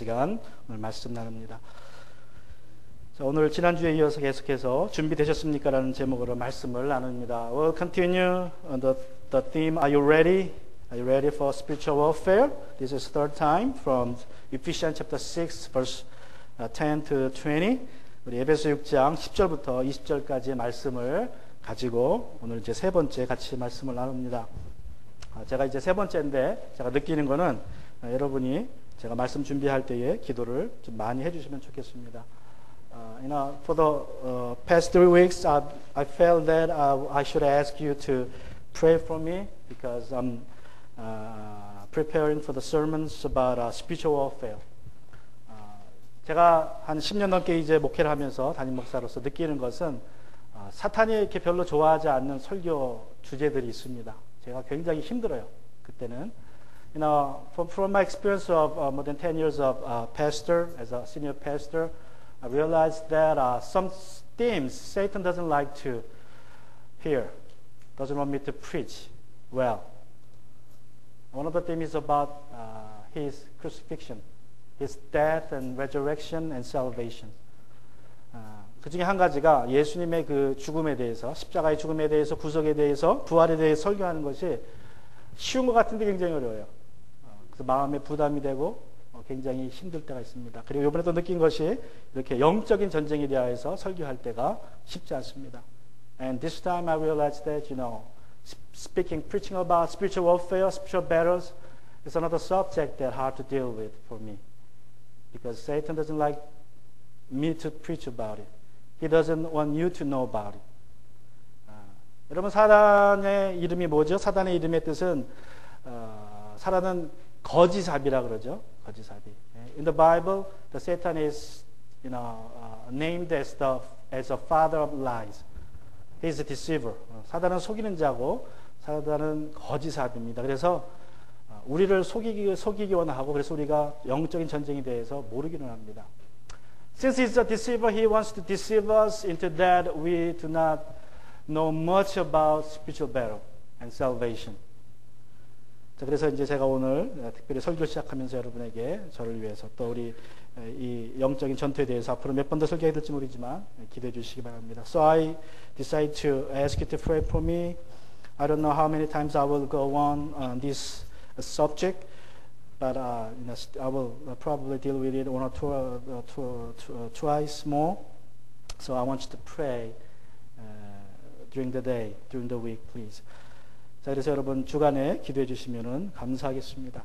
시간 오늘 말씀 나눕니다. 자, 오늘 지난주에 이어서 계속해서 준비되셨습니까? 라는 제목으로 말씀을 나눕니다. We'll continue on the theme, Are you ready? Are you ready for spiritual warfare? This is third time from Ephesians chapter 6 verse 10 to 20. 우리 에베소 6장 10절부터 20절까지의 말씀을 가지고 오늘 이제 세 번째 같이 말씀을 나눕니다. 제가 이제 세 번째인데 제가 느끼는 거는 여러분이 제가 말씀 준비할 때에 기도를 좀 많이 해주시면 좋겠습니다. For the past 3 weeks, I felt that I should ask you to pray for me because I'm preparing for the sermons about spiritual warfare. 제가 한 10년 넘게 이제 목회를 하면서 담임 목사로서 느끼는 것은 사탄이 이렇게 별로 좋아하지 않는 설교 주제들이 있습니다. 제가 굉장히 힘들어요. 그때는. From my experience of more than 10 years of pastor, as a senior pastor, I realized that some themes Satan doesn't like to hear, doesn't want me to preach well. One of the themes is about his crucifixion, his death and resurrection and salvation. 그 중에 한 가지가 예수님의 그 죽음에 대해서, 십자가의 죽음에 대해서, 구속에 대해서, 부활에 대해서 설교하는 것이 쉬운 것 같은데 굉장히 어려워요. 그래서 마음에 부담이 되고 굉장히 힘들 때가 있습니다. 그리고 이번에 또 느낀 것이 이렇게 영적인 전쟁에 대해서 설교할 때가 쉽지 않습니다. And this time I realized that, preaching about spiritual warfare, spiritual battles is another subject that hard to deal with for me. Because Satan doesn't like me to preach about it. He doesn't want you to know about it. 여러분, 사단의 이름이 뭐죠? 사단의 이름의 뜻은 사단은 거지사비라 그러죠. 거지사비. In the Bible, the Satan is, named as a father of lies. He is a deceiver. 사단은 속이는 자고, 사단은 거지사비입니다. 그래서 우리를 속이기 원하고, 그래서 우리가 영적인 전쟁에 대해서 모르기는 합니다. Since he's a deceiver, he wants to deceive us into that we do not know much about spiritual battle and salvation. 자, 그래서 이제 제가 오늘 특별히 설교를 시작하면서 여러분에게 저를 위해서 또 우리 이 영적인 전투에 대해서 앞으로 몇 번 더 설교해야 될지 모르지만 기도해 주시기 바랍니다. So I decide to ask you to pray for me. I don't know how many times I will go on this subject, but I will probably deal with it one or twice more. So I want you to pray during the day, during the week, please. 자, 그래서 여러분 주간에 기도해 주시면 감사하겠습니다.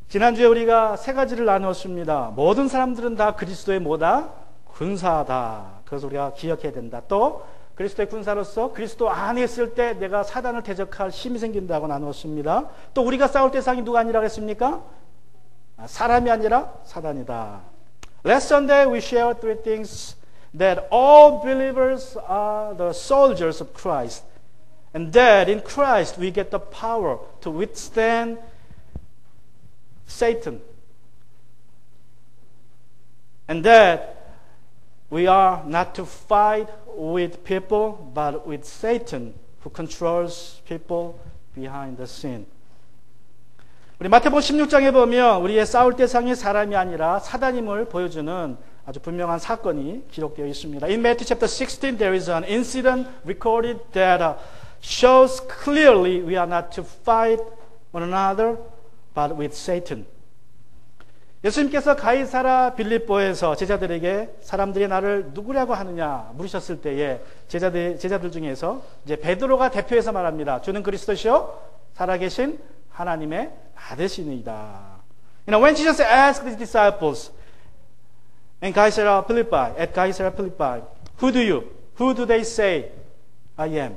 지난주에 우리가 세 가지를 나누었습니다. 모든 사람들은 다 그리스도의 뭐다? 군사다. 그래서 우리가 기억해야 된다. 또 그리스도의 군사로서 그리스도 안에 있을 때 내가 사단을 대적할 힘이 생긴다고 나누었습니다. 또 우리가 싸울 대상이 누가 아니라고 했습니까? 사람이 아니라 사단이다. Last Sunday we shared 3 things that all believers are the soldiers of Christ. And that in Christ we get the power to withstand Satan. And that we are not to fight with people, but with Satan who controls people behind the scene. 우리 마태복음 16장에 보면 우리의 싸울 대상이 사람이 아니라 사단임을 보여주는 아주 분명한 사건이 기록되어 있습니다. In Matthew chapter 16 there is an incident recorded that shows clearly we are not to fight one another but with Satan. 예수님께서 가이사라 빌립보에서 제자들에게 사람들이 나를 누구라고 하느냐 물으셨을 때에 제자들 중에서 이제 베드로가 대표해서 말합니다. 주는 그리스도시요 살아계신 하나님의 아들이시니이다. When Jesus asked his disciples at Caesarea Philippi, who do they say I am?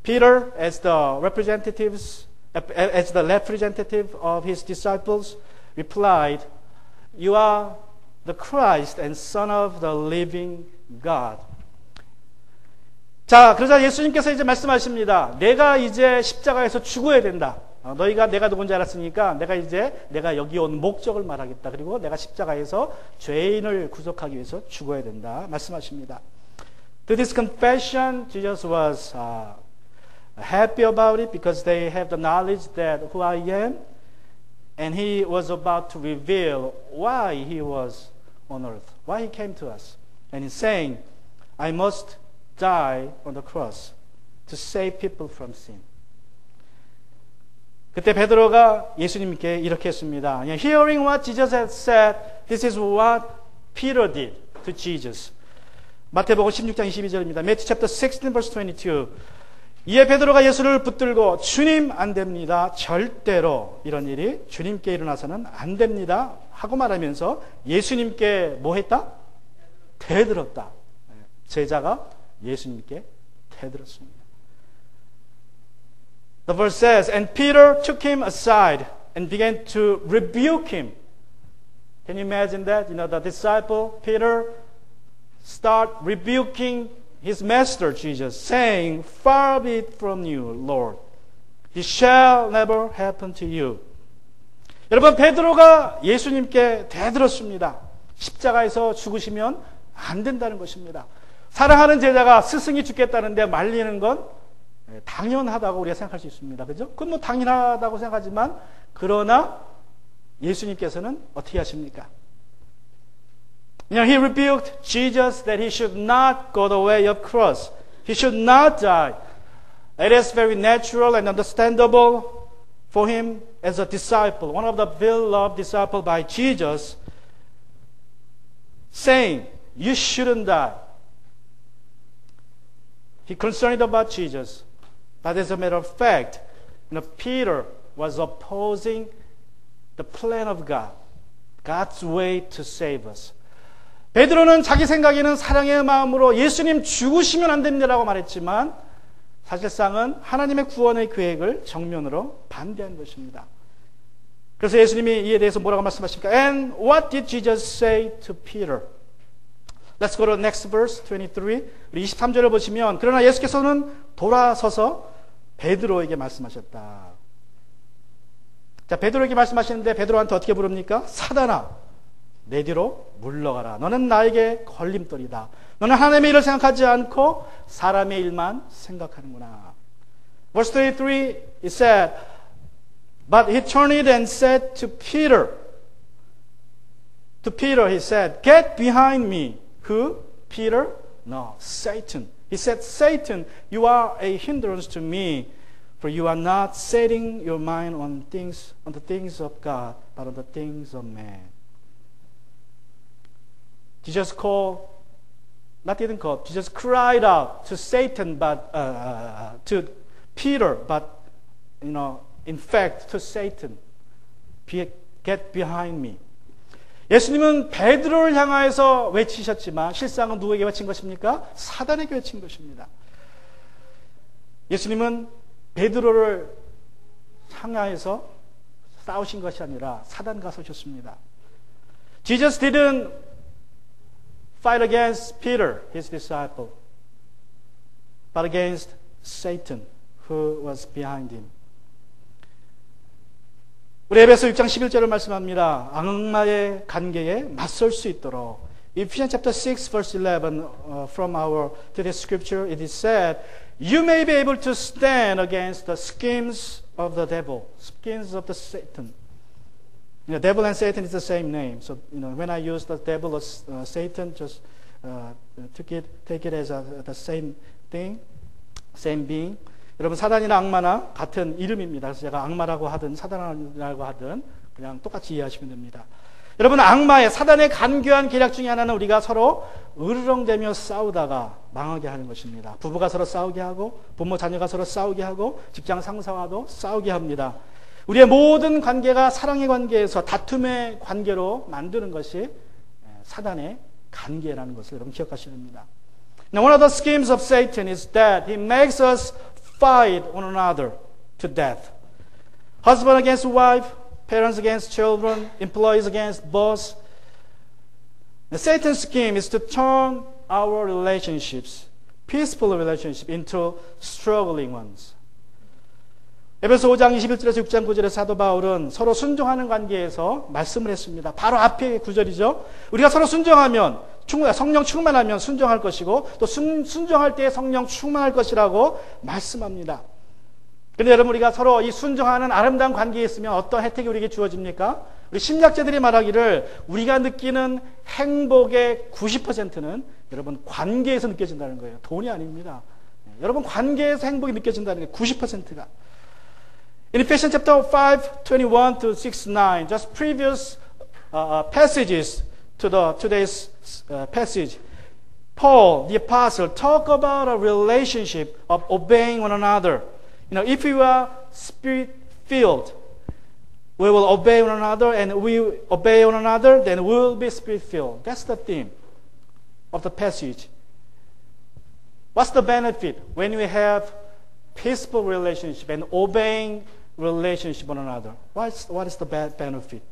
Peter, as the representative of his disciples, replied, "You are the Christ and Son of the living God." 자, 그러자 예수님께서 이제 말씀하십니다. 내가 이제 십자가에서 죽어야 된다. 너희가 내가 누군지 알았으니까 내가 여기 온 목적을 말하겠다. 그리고 내가 십자가에서 죄인을 구속하기 위해서 죽어야 된다. 말씀하십니다. To this confession, Jesus was happy about it because they have the knowledge that who I am And he was about to reveal why he was on earth, why he came to us. And he's saying, I must die on the cross to save people from sin. 그때 베드로가 예수님께 이렇게 했습니다. Hearing what Jesus had said, this is what Peter did to Jesus. 마태복음 16장 22절입니다. Matthew chapter 16 verse 22. 이에 베드로가 예수를 붙들고 주님 안 됩니다. 절대로 이런 일이 주님께 일어나서는 안 됩니다. 하고 말하면서 예수님께 뭐 했다? 대들었다. 제자가 예수님께 대들었습니다. The verse says, and Peter took him aside and began to rebuke him. Can you imagine that? The disciple Peter start rebuking his master Jesus, saying, far be it from you, Lord. It shall never happen to you. 여러분, 베드로가 예수님께 대들었습니다. 십자가에서 죽으시면 안 된다는 것입니다. 사랑하는 제자가 스승이 죽겠다는데 말리는 건 당연하다고 우리가 생각할 수 있습니다. 그죠? 그건 뭐 당연하다고 생각하지만, 그러나 예수님께서는 어떻게 하십니까? He rebuked Jesus that he should not go the way of cross. He should not die. It is very natural and understandable for him as a disciple, one of the beloved disciples by Jesus, saying, you shouldn't die. He concerned about Jesus. But as a matter of fact, Peter was opposing the plan of God, God's way to save us. 베드로는 자기 생각에는 사랑의 마음으로 예수님 죽으시면 안 됩니다라고 말했지만 사실상은 하나님의 구원의 계획을 정면으로 반대한 것입니다. 그래서 예수님이 이에 대해서 뭐라고 말씀하십니까? And what did Jesus say to Peter? Let's go to the next verse, 23. 우리 23절을 보시면, 그러나 예수께서는 돌아서서 베드로에게 말씀하셨다. 자, 베드로에게 말씀하시는데 베드로한테 어떻게 부릅니까? 사단아, 내 뒤로 물러가라. 너는 나에게 걸림돌이다. 너는 하나님의 일을 생각하지 않고 사람의 일만 생각하는구나. Verse 33, it said, but he turned it and said to Peter, he said, get behind me. Who? Peter? No, Satan. He said, Satan, you are a hindrance to me, for you are not setting your mind on the things of God, but on the things of man. Jesus cried out to Satan, but to Peter, but in fact to Satan, get behind me. 예수님은 베드로를 향하여서 외치셨지만 실상은 누구에게 외친 것입니까? 사단에게 외친 것입니다. 예수님은 베드로를 향하여서 싸우신 것이 아니라 사단과 싸우셨습니다. Jesus didn't fight against Peter, his disciple, but against Satan, who was behind him. 우리 에베소 6장 11절을 말씀합니다. 악마의 관계에 맞설 수 있도록. Ephesians chapter 6 verse 11 from our today's scripture, it is said, you may be able to stand against the schemes of the devil, schemes of the Satan. Devil and Satan is the same name. So, when I use the devil or Satan, just take it as the same thing, same being. 여러분, 사단이나 악마나 같은 이름입니다. 그래서 제가 악마라고 하든 사단이라고 하든 그냥 똑같이 이해하시면 됩니다. 여러분, 악마의 사단의 간교한 계략 중에 하나는 우리가 서로 으르렁대며 싸우다가 망하게 하는 것입니다. 부부가 서로 싸우게 하고 부모 자녀가 서로 싸우게 하고 직장 상사와도 싸우게 합니다. 우리의 모든 관계가 사랑의 관계에서 다툼의 관계로 만드는 것이 사단의 관계라는 것을 여러분 기억하셔야 됩니다. Now, one of the schemes of Satan is that he makes us fight one another to death. Husband against wife, parents against children, employees against boss. The Satan's scheme is to turn our relationships, peaceful relationships, into struggling ones. 에베소 5장 21절에서 6장 9절에 사도 바울은 서로 순종하는 관계에서 말씀을 했습니다. 바로 앞에 구절이죠. 우리가 서로 순종하면 성령 충만하면 순종할 것이고 또 순종할 때 성령 충만할 것이라고 말씀합니다. 그런데 여러분, 우리가 서로 이 순종하는 아름다운 관계에 있으면 어떤 혜택이 우리에게 주어집니까? 우리 심리학자들이 말하기를 우리가 느끼는 행복의 90%는 여러분 관계에서 느껴진다는 거예요. 돈이 아닙니다. 여러분, 관계에서 행복이 느껴진다는 게 90%가. In Ephesians chapter 5, 21 to 69, just previous passages to today's passage, Paul, the apostle, talk about a relationship of obeying one another. If we are spirit-filled, we will obey one another, and we obey one another, then we will be spirit-filled. That's the theme of the passage. What's the benefit when we have peaceful relationship and obeying relationship one another? What is the benefit?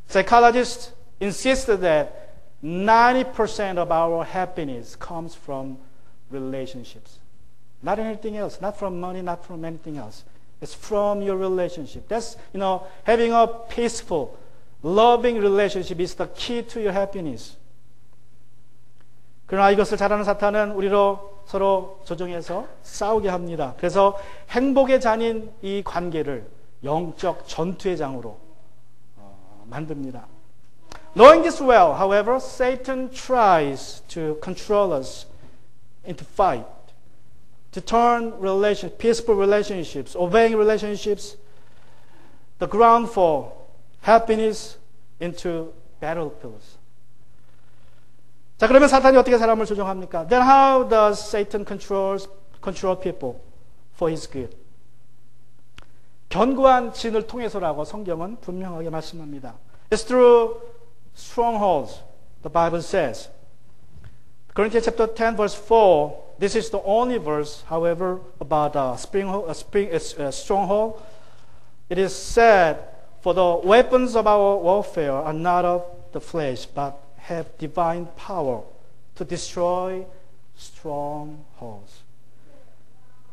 Psychologists insist that 90% of our happiness comes from relationships. Not anything else, not from money, not from anything else. It's from your relationship. That's, having a peaceful, loving relationship is the key to your happiness. 그러나 이것을 잘하는 사탄은 우리로 서로 조종해서 싸우게 합니다. 그래서 행복의 잔인 이 관계를 영적 전투의 장으로 만듭니다. Knowing this well, however, Satan tries to control us into fight, to turn peaceful relationships, obeying relationships, the ground for happiness into battlefields. 자, 그러면 사탄이 어떻게 사람을 조종합니까? Then how does Satan control people for his good? 견고한 진을 통해서라고 성경은 분명하게 말씀합니다. It's through strongholds, the Bible says. Corinthians chapter 10, verse 4, this is the only verse, however, about a stronghold. It is said, for the weapons of our warfare are not of the flesh, but have divine power to destroy strongholds.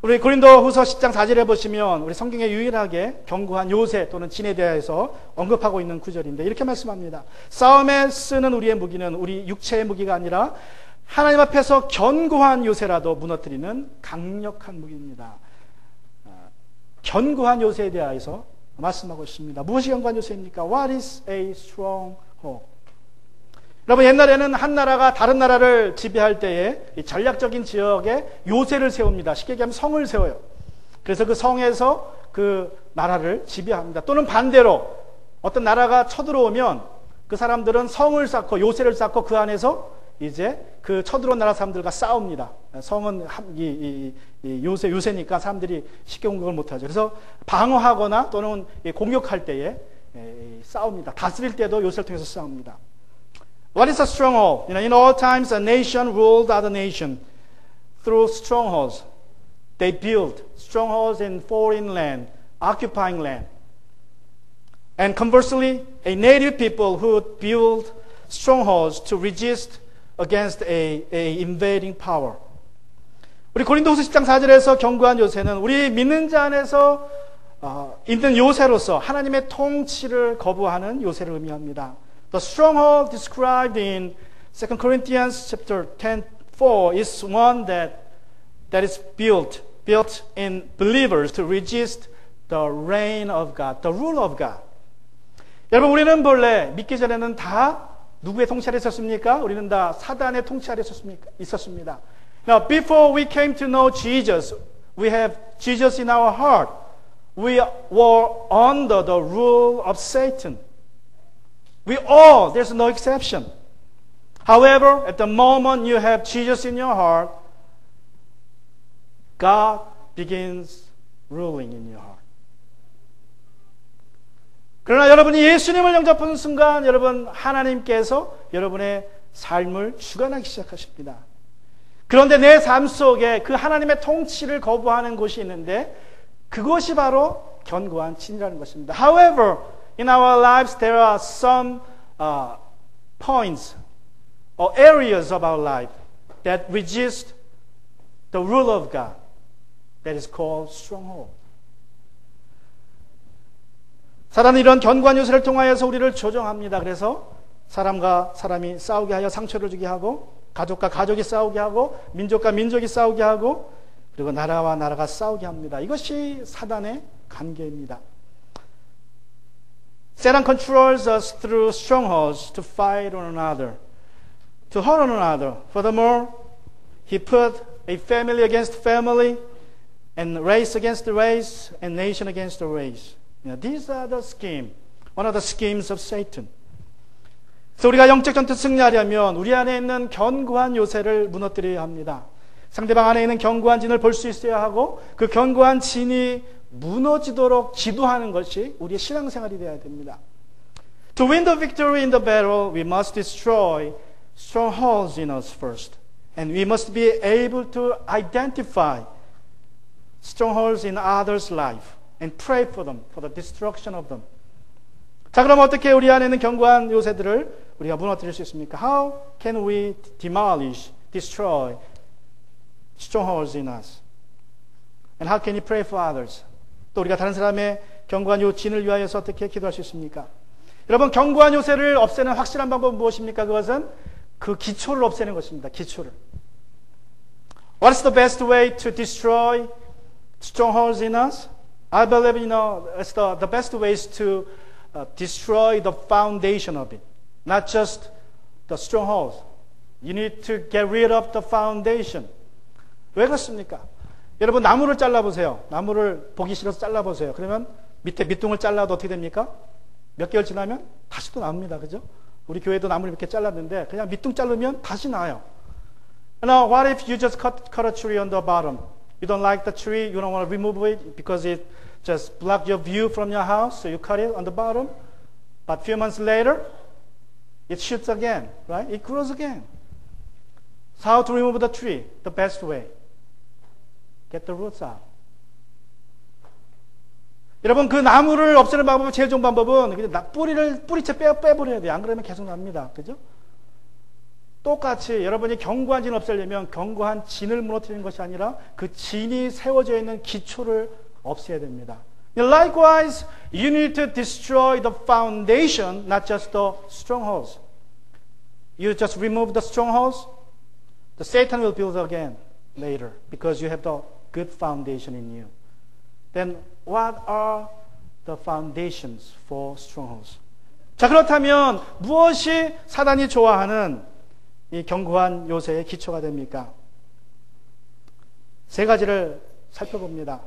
우리 고린도후서 10장 4절에 보시면 우리 성경에 유일하게 견고한 요새 또는 진에 대해서 언급하고 있는 구절인데 이렇게 말씀합니다. 싸움에 쓰는 우리의 무기는 우리 육체의 무기가 아니라 하나님 앞에서 견고한 요새라도 무너뜨리는 강력한 무기입니다. 견고한 요새에 대해서 말씀하고 있습니다. 무엇이 견고한 요새입니까? What is a stronghold? 여러분, 옛날에는 한 나라가 다른 나라를 지배할 때에 이 전략적인 지역에 요새를 세웁니다. 쉽게 얘기하면 성을 세워요. 그래서 그 성에서 그 나라를 지배합니다. 또는 반대로 어떤 나라가 쳐들어오면 그 사람들은 성을 쌓고 요새를 쌓고 그 안에서 이제 그 쳐들어온 나라 사람들과 싸웁니다. 성은 요새니까 사람들이 쉽게 공격을 못하죠. 그래서 방어하거나 또는 공격할 때에 싸웁니다. 다스릴 때도 요새를 통해서 싸웁니다. What is a stronghold? In all times, a nation ruled other nation through strongholds. They built strongholds in foreign land, occupying land. And conversely, a native people who build strongholds to resist against a invading power. 우리 고린도후서 10장 4절에서 견고한 요새는 우리 믿는 자 안에서 있는 요새로서 하나님의 통치를 거부하는 요새를 의미합니다. The stronghold described in 2 Corinthians chapter 10:4 is one that is built in believers to resist the reign of God, the rule of God. 여러분, 우리는 본래 믿기 전에는 다 누구의 통치 아래 있었습니까? 우리는 다 사단의 통치 아래 있었습니다. Now, before we came to know Jesus, we have Jesus in our heart. We were under the rule of Satan. We all, there's no exception. However, at the moment you have Jesus in your heart, God begins ruling in your heart. 그러나 여러분이 예수님을 영접하는 순간 여러분 하나님께서 여러분의 삶을 주관하기 시작하십니다. 그런데 내 삶 속에 그 하나님의 통치를 거부하는 곳이 있는데 그것이 바로 견고한 진이라는 것입니다. However, in our lives there are some points or areas of our life that resist the rule of God. That is called stronghold. 사단은 이런 견고한 요새를 통하여서 우리를 조종합니다. 그래서 사람과 사람이 싸우게 하여 상처를 주게 하고 가족과 가족이 싸우게 하고 민족과 민족이 싸우게 하고 그리고 나라와 나라가 싸우게 합니다. 이것이 사단의 관계입니다. Satan controls us through strongholds to fight one another, to hurt one another. Furthermore, he put a family against family, and race against race, and nation against race. These are the scheme, one of the schemes of Satan. 그래서 우리가 영적 전투 승리하려면 우리 안에 있는 견고한 요새를 무너뜨려야 합니다. 상대방 안에 있는 견고한 진을 볼 수 있어야 하고 그 견고한 진이 무너지도록 기도하는 것이 우리의 신앙생활이 되어야 됩니다. To win the victory in the battle, we must destroy strongholds in us first. And we must be able to identify strongholds in others' life and pray for them, for the destruction of them. 자, 그럼 어떻게 우리 안에 있는 견고한 요새들을 우리가 무너뜨릴 수 있습니까? How can we demolish, destroy strongholds in us? And how can you pray for others? 또 우리가 다른 사람의 견고한 요 진을 위하여서 어떻게 기도할 수 있습니까? 여러분, 견고한 요새를 없애는 확실한 방법은 무엇입니까? 그것은 그 기초를 없애는 것입니다. 기초를. What is the best way to destroy strongholds in us? I believe, it's the best way is to destroy the foundation of it. Not just the strongholds. You need to get rid of the foundation. 왜 그렇습니까? 여러분, 나무를 잘라보세요. 나무를 보기 싫어서 잘라보세요. 그러면 밑에 밑둥을 잘라도 어떻게 됩니까? 몇 개월 지나면 다시 또 나옵니다. 그죠? 우리 교회도 나무를 이렇게 잘랐는데 그냥 밑둥 자르면 다시 나와요. Now, what if you just cut a tree on the bottom? You don't like the tree, you don't want to remove it because it just blocked your view from your house, so you cut it on the bottom. But a few months later, it shoots again, right? It grows again. So how to remove the tree? The best way. Get the roots out. 여러분, 그 나무를 없애는 방법은 제일 좋은 방법은 뿌리채 빼버려야 돼요. 안 그러면 계속 납니다. 그죠? 똑같이 여러분이 견고한 진을 없애려면 견고한 진을 무너뜨리는 것이 아니라 그 진이 세워져 있는 기초를 없애야 됩니다. Likewise, you need to destroy the foundation, not just the strongholds. You just remove the strongholds, the Satan will build again later because you have the good foundation in you. Then what are the foundations for strongholds? 자, 그렇다면 무엇이 사단이 좋아하는 이 견고한 요새의 기초가 됩니까? 세 가지를 살펴봅니다.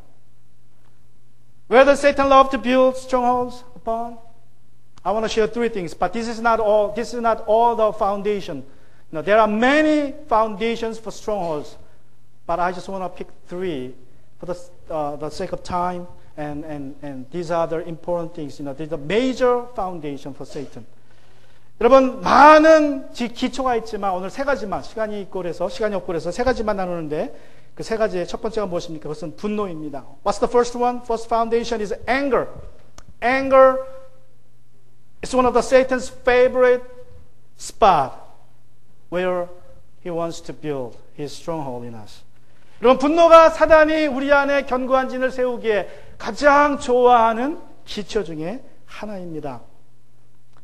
Where does Satan love to build strongholds upon? I want to share three things, but this is not all the foundation. There are many foundations for strongholds, but I just want to pick three for the sake of time, and these are the important things. These are the major foundation for Satan. 여러분, 많은 기초가 있지만 오늘 세 가지만 시간이 없고 그래서 세 가지만 나누는데 그 세 가지의 첫 번째가 무엇입니까? 그것은 분노입니다. What's the first one? First foundation is anger. Anger is one of the Satan's favorite spot where he wants to build his stronghold in us. 여러분, 분노가 사단이 우리 안에 견고한 진을 세우기에 가장 좋아하는 기초 중에 하나입니다.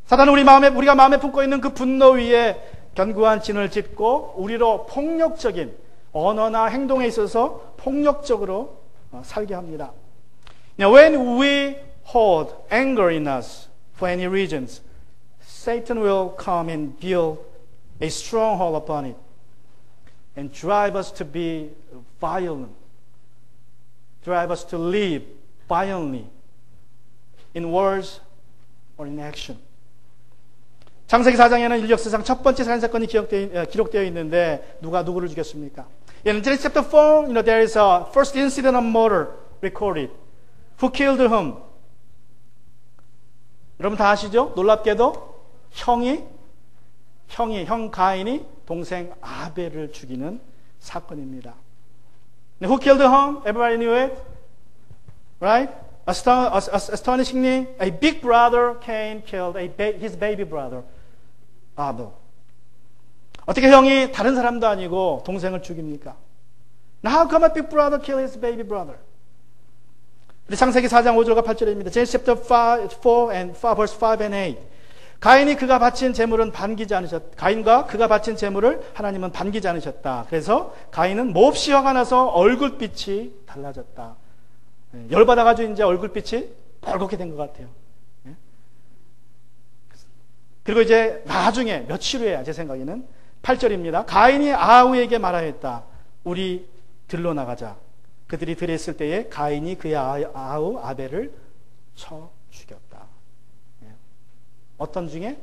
사단은 우리가 마음에 품고 있는 그 분노 위에 견고한 진을 짓고 우리로 폭력적인 언어나 행동에 있어서 폭력적으로 살게 합니다. Now, when we hold anger in us for any reasons, Satan will come and build a stronghold upon it and drive us to be violent, drive us to live violently in words or in action. 창세기 4장에는 인류 역사상 첫 번째 살인사건이 기록되어 있는데 누가 누구를 죽였습니까? In Genesis chapter 4, there is a first incident of murder recorded. Who killed whom? 여러분 다 아시죠? 놀랍게도 형 가인이 동생 아벨을 죽이는 사건입니다. Who killed whom? Everybody knew it? Right? Astonishingly, a big brother Cain killed his baby brother Abel. 어떻게 형이 다른 사람도 아니고 동생을 죽입니까? Now how come a big brother killed his baby brother? 우리 창세기 4장 5절과 8절입니다. Genesis chapter 4 and 5 verse 5 and 8. 가인이 그가 바친 제물은 반기지 않으셨다. 가인과 그가 바친 제물을 하나님은 반기지 않으셨다. 그래서 가인은 몹시 화가 나서 얼굴빛이 달라졌다. 열받아가지고 이제 얼굴빛이 빨갛게 된 것 같아요. 그리고 이제 나중에 며칠 후에 제 생각에는 8절입니다. 가인이 아우에게 말하였다. 우리 들로 나가자. 그들이 들에 있을 때에 가인이 그의 아우 아벨을 쳐 죽였다. 어떤 중에?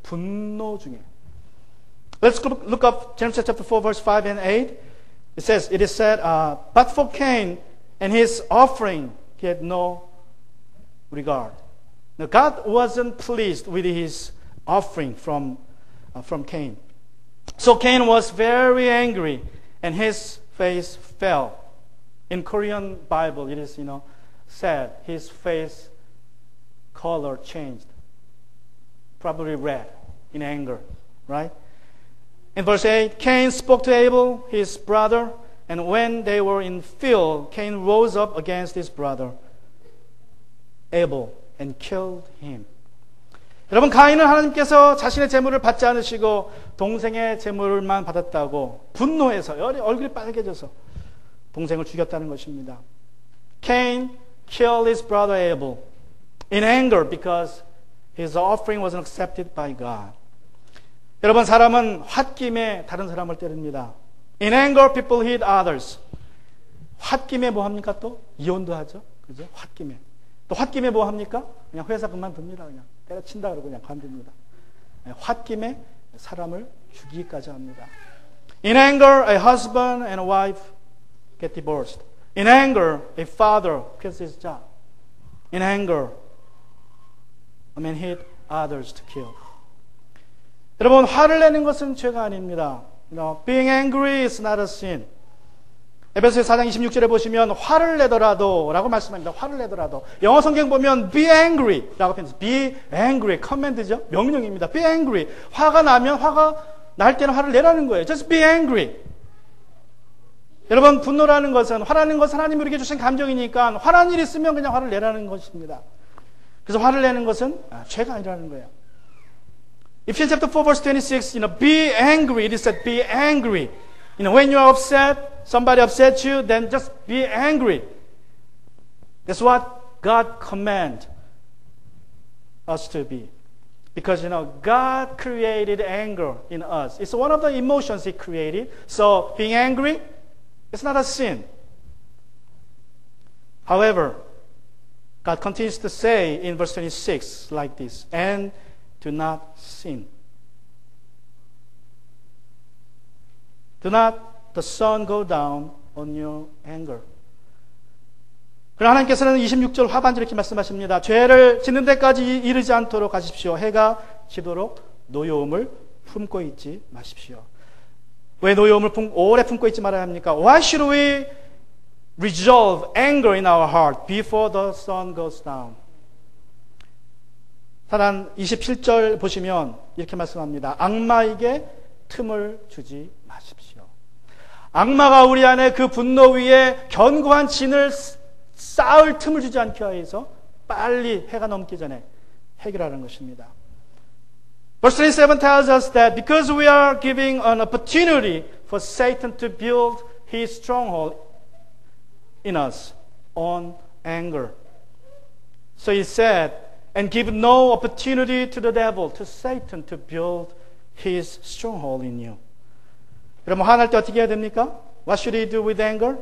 분노 중에. Let's look up Genesis chapter 4 verse 5 and 8. It is said, but for Cain and his offering, he had no regard. Now, God wasn't pleased with his offering from Cain. So Cain was very angry and his face fell. In Korean Bible, it is, said his face color changed. Probably red in anger, right? In verse 8, Cain spoke to Abel, his brother, and when they were in field, Cain rose up against his brother, Abel, and killed him. 여러분, 가인은 하나님께서 자신의 재물을 받지 않으시고 동생의 재물만 받았다고 분노해서 얼굴이 빨개져서 동생을 죽였다는 것입니다. Cain killed his brother Abel in anger because his offering wasn't accepted by God. 여러분, 사람은 홧김에 다른 사람을 때립니다. In anger, people hit others. 홧김에 뭐 합니까? 또 이혼도 하죠. 그죠? 홧김에. 또 홧김에 뭐 합니까? 그냥 회사 그만둡니다. 그냥 때려친다 그러고 그냥 관둡니다. 홧김에 사람을 죽이기까지 합니다. In anger, a husband and a wife get divorced. In anger, a father quits his job. In anger, a man hit others to kill. 여러분, 화를 내는 것은 죄가 아닙니다. Being angry is not a sin. 에베소서 4장 26절에 보시면 화를 내더라도 라고 말씀합니다. 화를 내더라도. 영어 성경 보면 be angry 라고 표현해서 be angry, 커맨드죠. 명령입니다. be angry. 화가 나면 화가 날 때는 화를 내라는 거예요. Just be angry. 여러분, 분노라는 것은, 화라는 것은 하나님이 우리에게 주신 감정이니까 화난 일이 있으면 그냥 화를 내라는 것입니다. 그래서 화를 내는 것은 죄가 아니라는 거예요. Ephesians chapter 4 verse 26, be angry. It is said, be angry. When you are upset, somebody upsets you, then just be angry. That's what God commands us to be. Because, God created anger in us. It's one of the emotions He created. So, being angry, it's not a sin. However, God continues to say in verse 26 like this, and do not sin. Do not the sun go down on your anger. 그러나 하나님께서는 26절 하반절에 이렇게 말씀하십니다. 죄를 짓는 데까지 이르지 않도록 하십시오. 해가 지도록 노여움을 품고 있지 마십시오. 왜 노여움을 오래 품고 있지 말아야 합니까? Why should we resolve anger in our heart before the sun goes down? 사단 27절 보시면 이렇게 말씀합니다. 악마에게 틈을 주지 마십시오. 악마가 우리 안에 그 분노 위에 견고한 진을 쌓을 틈을 주지 않게 하여서 빨리 해가 넘기 전에 해결하는 것입니다. Verse 27 tells us that because we are giving an opportunity for Satan to build his stronghold in us on anger. So he said, and give no opportunity to the devil, to Satan, to build his stronghold in you. 여러분, 화날 때 어떻게 해야 됩니까? What should he do with anger?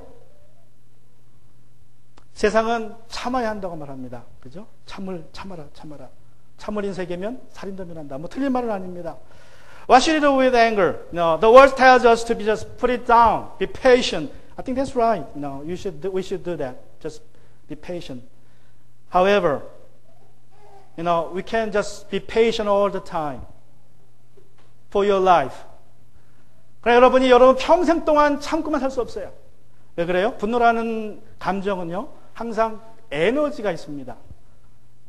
세상은 참아야 한다고 말합니다. 그죠? 참아라. 참을인 세계면 살인도 면한다. 뭐 틀린 말은 아닙니다. What should he do with anger? The word tells us to just put it down, be patient. I think that's right. We should do that. Just be patient. However, we can't just be patient all the time for your life. 그러나 여러분 평생 동안 참고만 살 수 없어요. 왜 그래요? 분노라는 감정은요, 항상 에너지가 있습니다.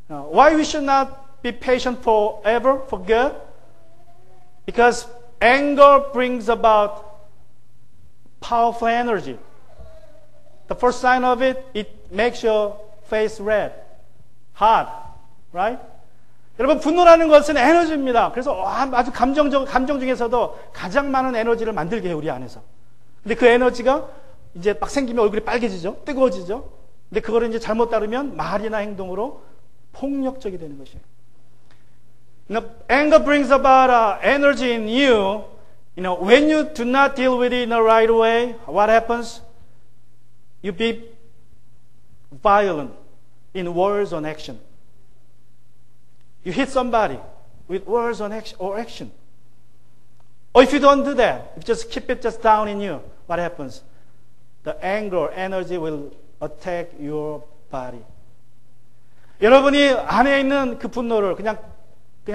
Why we should not be patient forever for God? Because anger brings about powerful energy. The first sign of it makes your face red, hot, right? 여러분, 분노라는 것은 에너지입니다. 그래서 아주 감정 중에서도 가장 많은 에너지를 만들게 해요, 우리 안에서. 근데 그 에너지가 이제 막 생기면 얼굴이 빨개지죠? 뜨거워지죠? 근데 그거를 이제 잘못 따르면 말이나 행동으로 폭력적이 되는 것이에요. Anger brings about energy in you. When you do not deal with it in the right way, what happens? You be violent in words or action. You hit somebody with words or action. Or if you don't do that, if you just keep it just down in you, what happens? The anger, energy will attack your body. 여러분이 안에 있는 그 분노를 그냥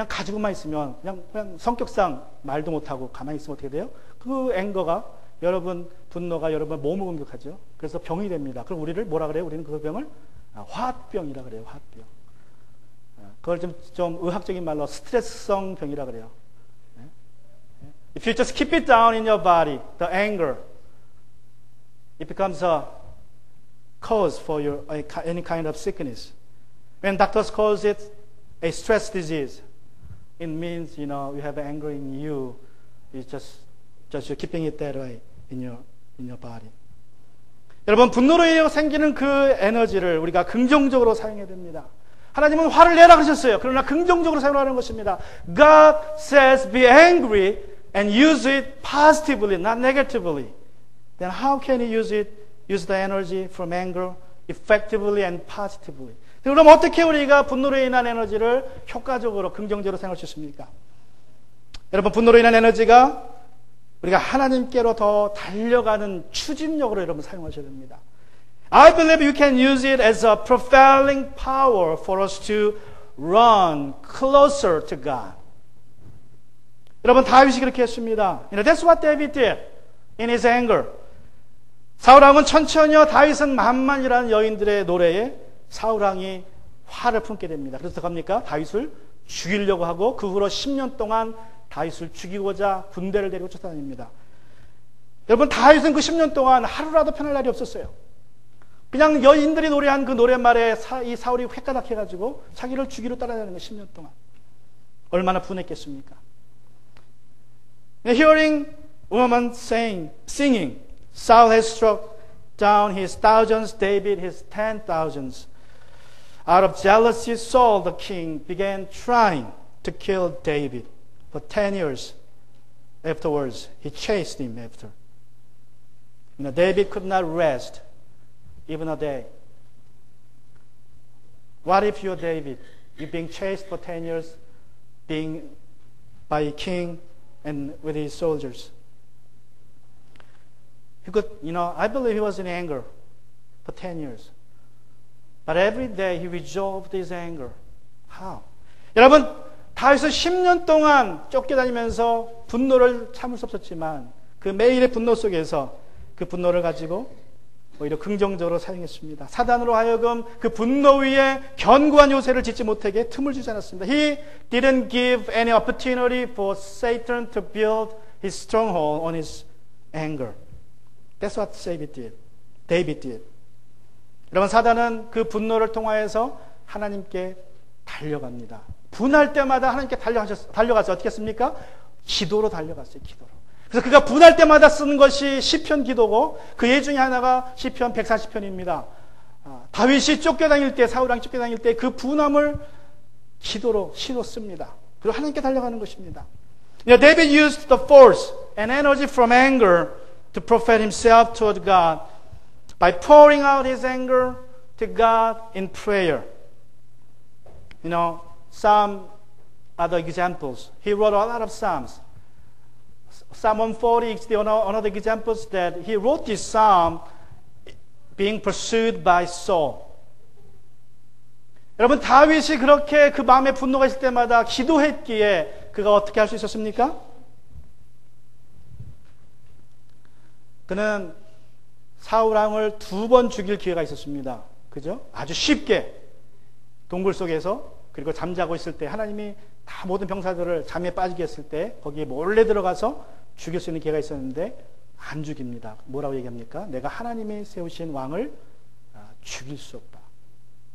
가지고만 있으면 그냥 성격상 말도 못하고 가만히 있으면 어떻게 돼요? 그 앵거가 분노가 여러분 몸을 공격하죠. 그래서 병이 됩니다. 그럼 우리를 뭐라 그래요? 우리는 그 병을 화병이라 그래요. 화병. 그걸 좀 의학적인 말로 스트레스성 병이라 그래요. If you just keep it down in your body, the anger, it becomes a cause for your any kind of sickness. When doctors calls it a stress disease, it means you have anger in you. It's just you're keeping it that way in your body. 여러분, 분노로 인해 생기는 그 에너지를 우리가 긍정적으로 사용해야 됩니다. 하나님은 화를 내라 그러셨어요. 그러나 긍정적으로 사용하는 것입니다. God says be angry and use it positively, not negatively. Then how can you use the energy from anger effectively and positively? 그럼 어떻게 우리가 분노로 인한 에너지를 효과적으로 긍정적으로 사용할 수 있습니까? 여러분, 분노로 인한 에너지가 우리가 하나님께로 더 달려가는 추진력으로 여러분 사용하셔야 됩니다. I believe you can use it as a propelling power for us to run closer to God. 여러분, 다윗이 그렇게 했습니다. That's what David did in his anger. 사울왕은 천천히요, 다윗은 만만이라는 여인들의 노래에 사울왕이 화를 품게 됩니다. 그래서 어떡합니까? 다윗을 죽이려고 하고 그 후로 10년 동안 다윗을 죽이고자 군대를 데리고 쫓아다닙니다. 여러분, 다윗은 그 10년 동안 하루라도 편할 날이 없었어요. 그냥 여인들이 노래한 그 노랫말에 이 사울이 획가닥해가지고 자기를 죽이러 따라다니는 거 10년 동안. 얼마나 분했겠습니까? Hearing woman singing, Saul has struck down his thousands, David his 10,000s. Out of jealousy, Saul the king began trying to kill David. For 10 years afterwards, he chased him after. David could not rest even a day. What if you're David? You're being chased for 10 years, being by a king and with his soldiers. He could, I believe he was in anger for 10 years. But every day he resolved his anger. How? 여러분, 다윗은 10년 동안 쫓겨다니면서 분노를 참을 수 없었지만 그 매일의 분노 속에서 그 분노를 가지고 오히려 긍정적으로 사용했습니다. 사단으로 하여금 그 분노 위에 견고한 요새를 짓지 못하게 틈을 주지 않았습니다. He didn't give any opportunity for Satan to build his stronghold on his anger. That's what David did. 여러분, 사단은 그 분노를 통하여서 하나님께 달려갑니다. 분할 때마다 하나님께 달려가서 어떻게 했습니까? 기도로 달려갔어요. 기도로. 그래서 그가 분할 때마다 쓰는 것이 시편 기도고 그 예 중에 하나가 시편 140편입니다. 다윗이 쫓겨다닐 때, 사울왕이 쫓겨다닐 때 그 분함을 기도로 씁니다. 그리고 하나님께 달려가는 것입니다. David used the force and energy from anger to profess himself toward God by pouring out his anger to God in prayer. Some other examples. He wrote a lot of psalms. Psalm 140 is another example that he wrote this psalm being pursued by Saul. 여러분, 다윗이 그렇게 그 마음에 분노가 있을 때마다 기도했기에 그가 어떻게 할 수 있었습니까? 그는 사울왕을 2번 죽일 기회가 있었습니다. 그죠? 아주 쉽게 동굴 속에서, 그리고 잠자고 있을 때 하나님이 다 모든 병사들을 잠에 빠지게 했을 때 거기에 몰래 들어가서 죽일 수 있는 기회가 있었는데 안 죽입니다. 뭐라고 얘기합니까? 내가 하나님이 세우신 왕을 죽일 수 없다.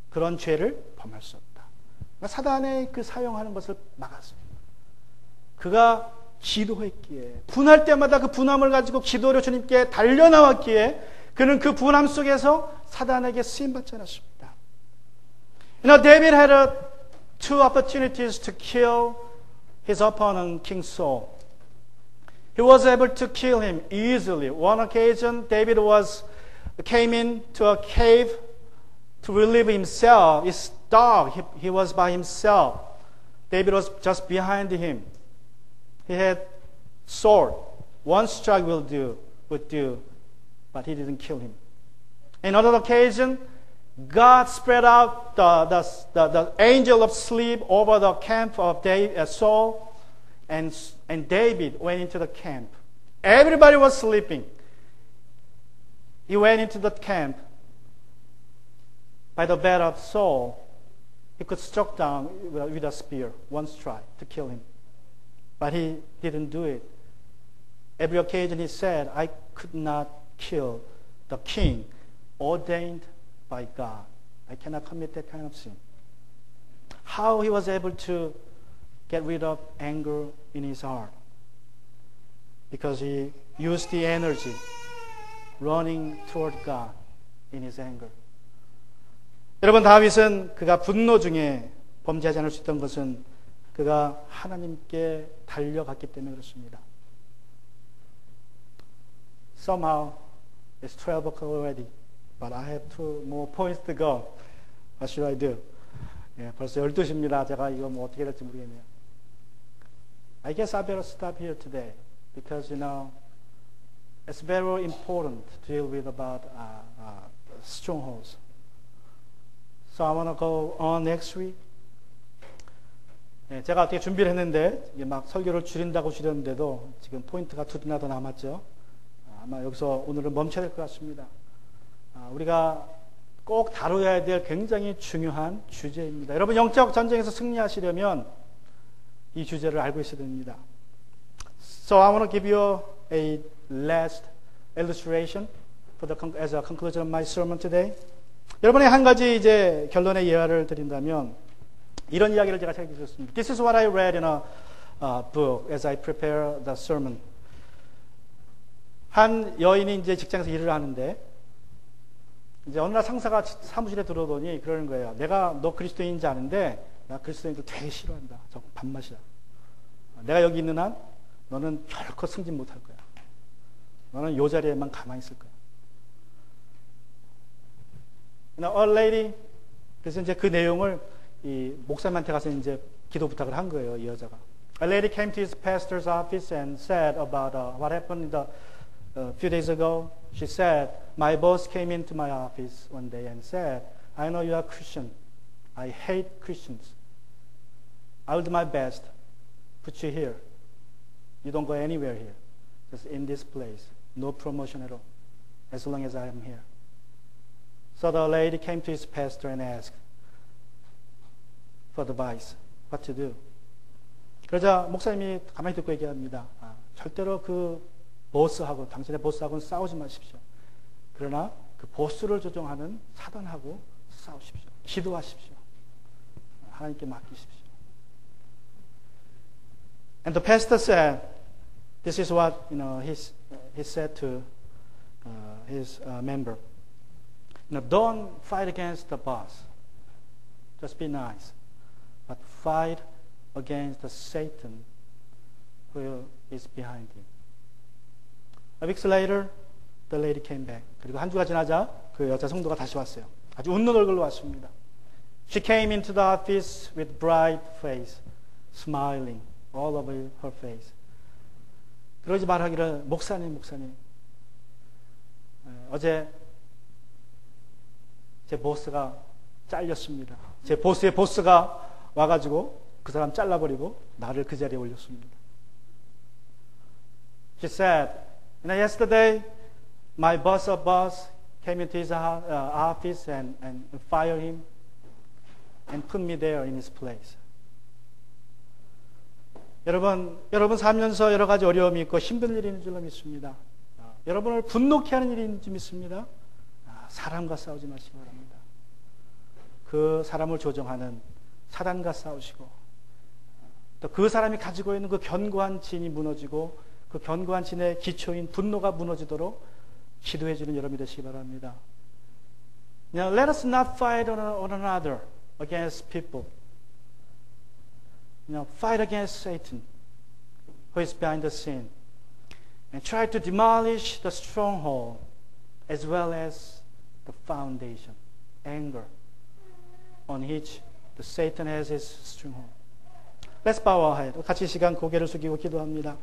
그런 죄를 범할 수 없다. 사단의 그 사용하는 것을 막았습니다. 그가 기도했기에, 분할 때마다 그 분함을 가지고 기도로 주님께 달려나왔기에 그는 그 분함 속에서 사단에게 쓰임받지 않았습니다. David had two opportunities to kill his opponent, King Saul. He was able to kill him easily. One occasion, David came into a cave to relieve himself. It's dark. He was by himself. David was just behind him. He had sword. One strike would do, but he didn't kill him. In another occasion, God spread out the angel of sleep over the camp of Saul, and David went into the camp. Everybody was sleeping. He went into the camp by the bed of Saul. He could struck down with a spear, one strike, to kill him. But he didn't do it. Every occasion he said, I could not kill the king ordained by God. I cannot commit that kind of sin. How he was able to get rid of anger in his heart? Because he used the energy running toward God in his anger. 여러분, 다윗은 그가 분노 중에 범죄하지 않을 수 있던 것은 그가 하나님께 달려갔기 때문에 그렇습니다. Somehow it's 12 o'clock already, but I have 2 more points to go. What should I do? 예, 벌써 12시입니다. 제가 이거 뭐 어떻게 될지 모르겠네요. I guess I better stop here today because it's very important to deal with about strongholds. So I want to go on next week. 예, 제가 어떻게 준비를 했는데 이게 막 설교를 줄인다고 줄였는데도 지금 포인트가 2개나 더 남았죠. 아마 여기서 오늘은 멈춰야 될 것 같습니다. 우리가 꼭 다뤄야 될 굉장히 중요한 주제입니다. 여러분, 영적 전쟁에서 승리하시려면 이 주제를 알고 있어야 됩니다. So I want to give you a last illustration as a conclusion of my sermon today. 여러분의 한 가지 이제 결론의 예화를 드린다면 이런 이야기를 제가 책에 썼습니다. This is what I read in a book as I prepare the sermon. 한 여인이 이제 직장에서 일을 하는데 이제 어느 날 상사가 사무실에 들어오더니 그러는 거예요. 내가 너 그리스도인인지 아는데 나 그리스도인들 되게 싫어한다. 저 밥맛이야. 내가 여기 있는 한 너는 결코 승진 못할 거야. 너는 요 자리에만 가만히 있을 거야. A lady, 그래서 이제 그 내용을 이 목사님한테 가서 이제 기도 부탁을 한 거예요, 이 여자가. A lady came to his pastor's office and said about what happened a few days ago. She said, my boss came into my office one day and said, I know you are Christian. I hate Christians. I will do my best. Put you here. You don't go anywhere here. Just in this place. No promotion at all. As long as I am here. So the lady came to his pastor and asked for advice. What to do? 그러자 목사님이 가만히 듣고 얘기합니다. 절대로 그 보스하고 당신의 보스하고는 싸우지 마십시오. 그러나 그 보스를 조종하는 사단하고 싸우십시오. 기도하십시오. 하나님께 맡기십시오. And the pastor said, this is what he said to his member. Don't fight against the boss. Just be nice. But fight against the Satan who is behind him. A week later, the lady came back. 그리고 한 주가 지나자 그 여자 성도가 다시 왔어요. 아주 웃는 얼굴로 왔습니다. She came into the office with bright face, smiling all over her face. 그러지 말하기를 목사님, 어제 제 보스가 잘렸습니다. 제 보스의 보스가 와가지고 그 사람 잘라버리고 나를 그 자리에 올렸습니다. She said, yesterday my boss came into his office and fired him and put me there in his place. 여러분 살면서 여러 가지 어려움이 있고 힘든 일이 있는 줄로 믿습니다. 여러분을 분노케 하는 일이 있는 줄 믿습니다. 사람과 싸우지 마시기 바랍니다. 그 사람을 조종하는 사단과 싸우시고 또 그 사람이 가지고 있는 그 견고한 진이 무너지고 그 견고한 진의 기초인 분노가 무너지도록 기도해 주는 여러분이 되시기 바랍니다. Now, let us not fight on another against people. Fight against Satan, who is behind the scene, and try to demolish the stronghold as well as the foundation, anger, on which the Satan has his stronghold. Let's bow our head. 같이 시간 고개를 숙이고 기도합니다.